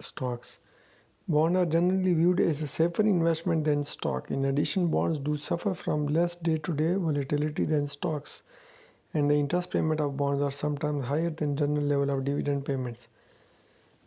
stocks. Bonds are generally viewed as a safer investment than stock. In addition, bonds do suffer from less day-to-day volatility than stocks, and the interest payment of bonds are sometimes higher than general level of dividend payments.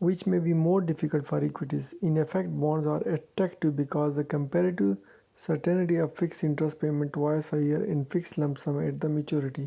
which may be more difficult for equities. In effect, bonds are attractive because the comparative certainty of fixed interest payment twice a year in fixed lump sum at the maturity.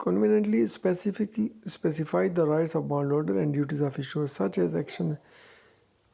conveniently specify the rights of bondholder and duties of issuer such as action।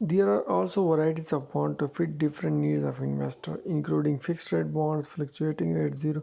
there are also varieties of bond to fit different needs of investor including fixed rate bonds, fluctuating rate, zero।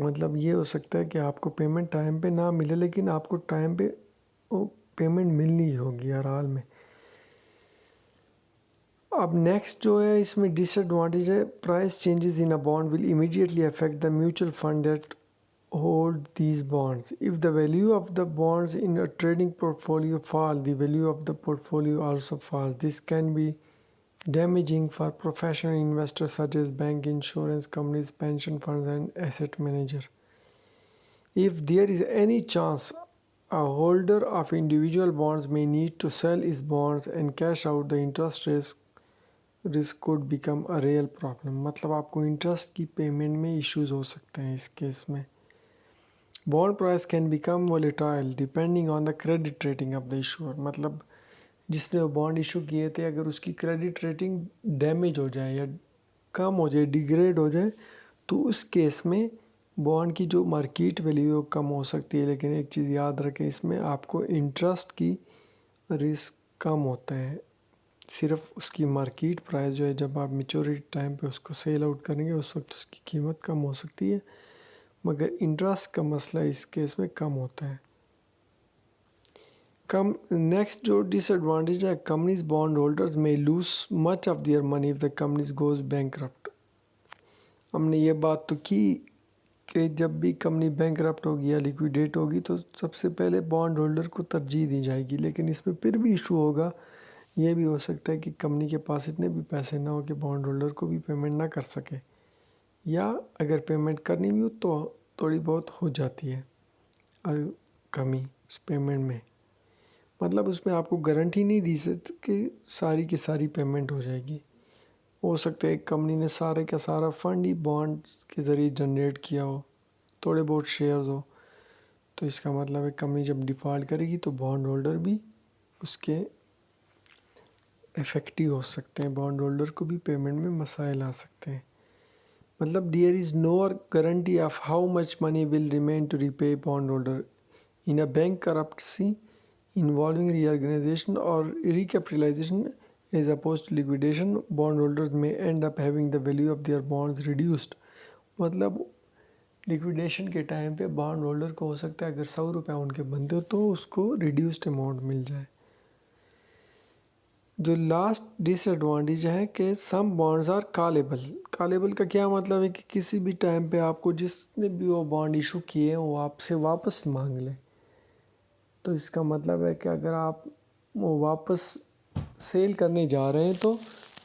مطلب یہ ہو سکتا ہے کہ آپ کو payment time پہ نہ ملے لیکن آپ کو ٹائم پہ وہ پیمنٹ ملنی ہوگی ہر حال میں. اب نیکسٹ جو ہے اس میں ڈس ایڈوانٹیج ہے price changes in a bond will immediately effect the mutual fund that hold these bonds. If the value of the bonds in a trading portfolio fall, the value of the portfolio also falls. This can be damaging for professional investors such as bank, insurance companies, pension funds, and asset managers. If there is any chance a holder of individual bonds may need to sell his bonds and cash out, the interest risk could become a real problem. مطلب آپ کو interest کی payment میں issues ہو سکتے ہیں اس case میں. Bond price can become volatile depending on the credit rating of the issuer. مطلب جس نے وہ بانڈ ایشو کیے تھے اگر اس کی کریڈٹ ریٹنگ ڈیمیج ہو جائے یا کم ہو جائے ڈیگریڈ ہو جائے تو اس کیس میں بانڈ کی جو مارکیٹ ویلیو کم ہو سکتی ہے. لیکن ایک چیز یاد رکھیں اس میں آپ کو انٹرسٹ کی رسک کم ہوتا ہے. صرف اس کی مارکیٹ پرائز جو ہے جب آپ میچورٹی ٹائم پہ اس کو سیل آؤٹ کریں گے اس وقت اس کی قیمت کم ہو سکتی ہے مگر انٹرسٹ کا مسئلہ اس کیس میں کم ہوتا ہے. نیکسٹ جو ڈس ایڈوانٹیج ہے کمپنیز بانڈ ہولڈرز میں lose much of their money if the companies goes bankrupt. ہم نے یہ بات تو کی کہ جب بھی کمپنی بینکرپٹ ہوگی یا لیکویڈیٹ ہوگی تو سب سے پہلے بانڈ ہولڈر کو ترجیح دی جائے گی. لیکن اس میں پھر بھی ایشو ہوگا. یہ بھی ہو سکتا ہے کہ کمپنی کے پاس اتنے بھی پیسے نہ ہو کہ بانڈ ہولڈر کو بھی پیمنٹ نہ کر سکے یا اگر پیمنٹ کرنی بھی ہو تو تھوڑی بہت ہو جاتی ہے کمی اس پیمنٹ میں. مطلب اس میں آپ کو گارنٹی نہیں دی سکتی کہ ساری کی ساری پیمنٹ ہو جائے گی. ہو سکتا ہے ایک کمپنی نے سارے کا سارا فنڈ ہی بانڈ کے ذریعے جنریٹ کیا ہو تھوڑے بہت شیئرز ہو تو اس کا مطلب ہے کمپنی جب ڈیفالٹ کرے گی تو بانڈ ہولڈر بھی اس کے افیکٹو ہو سکتے ہیں. بانڈ ہولڈر کو بھی پیمنٹ میں مسائل آ سکتے ہیں. مطلب there is no guarantee of how much money will remain to repay bond holder in a bankruptcy involving reorganization or recapitalization as opposed to liquidation. Bond holders may end up having the value of their bonds reduced. مطلب لیکویڈیشن کے time پہ bond holder کو ہو سکتا ہے اگر 100 روپے ان کے بنتے ہو تو اس کو ریڈیوسڈ اماؤنٹ مل جائے. جو لاسٹ ڈس ایڈوانٹیج ہے کہ سم بانڈز آر کالیبل. کالیبل کا کیا مطلب ہے کہ کسی بھی ٹائم پہ آپ کو جس نے بھی وہ بانڈ ایشو کیے ہیں وہ آپ سے واپس مانگ لیں. تو اس کا مطلب ہے کہ اگر آپ وہ واپس سیل کرنے جا رہے ہیں تو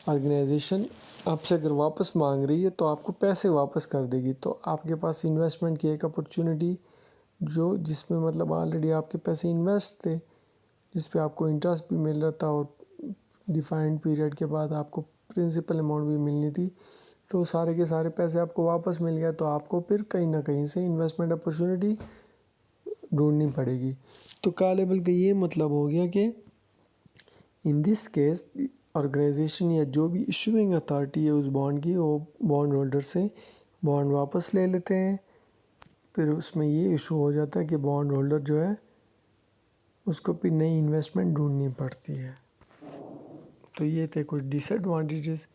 آرگنائزیشن آپ سے اگر واپس مانگ رہی ہے تو آپ کو پیسے واپس کر دے گی. تو آپ کے پاس انویسٹمنٹ کی ایک اپرچونٹی جس میں مطلب آلریڈی آپ کے پیسے انویسٹ تھے جس پہ آپ کو انٹرسٹ بھی مل رہا تھا اور ڈیفائنڈ پیریڈ کے بعد آپ کو پرنسپل اماؤنٹ بھی ملنی تھی تو سارے کے سارے پیسے آپ کو واپس مل گیا تو آپ کو پھر کہیں نہ کہیں سے انویسٹمنٹ اپرچونٹی ڈھونڈنی پڑے گی. تو کالیبل کا یہ مطلب ہو گیا کہ ان دس کیس آرگنائزیشن یا جو بھی ایشوئنگ اتھارٹی ہے اس بانڈ کی وہ بانڈ ہولڈر سے بانڈ واپس لے لیتے ہیں. پھر اس میں یہ ایشو ہو جاتا ہے کہ بانڈ ہولڈر جو ہے اس کو پھر نئی انویسٹمنٹ ڈھونڈنی پڑتی ہے. تو یہ تھے کچھ ڈس ایڈوانٹیجز.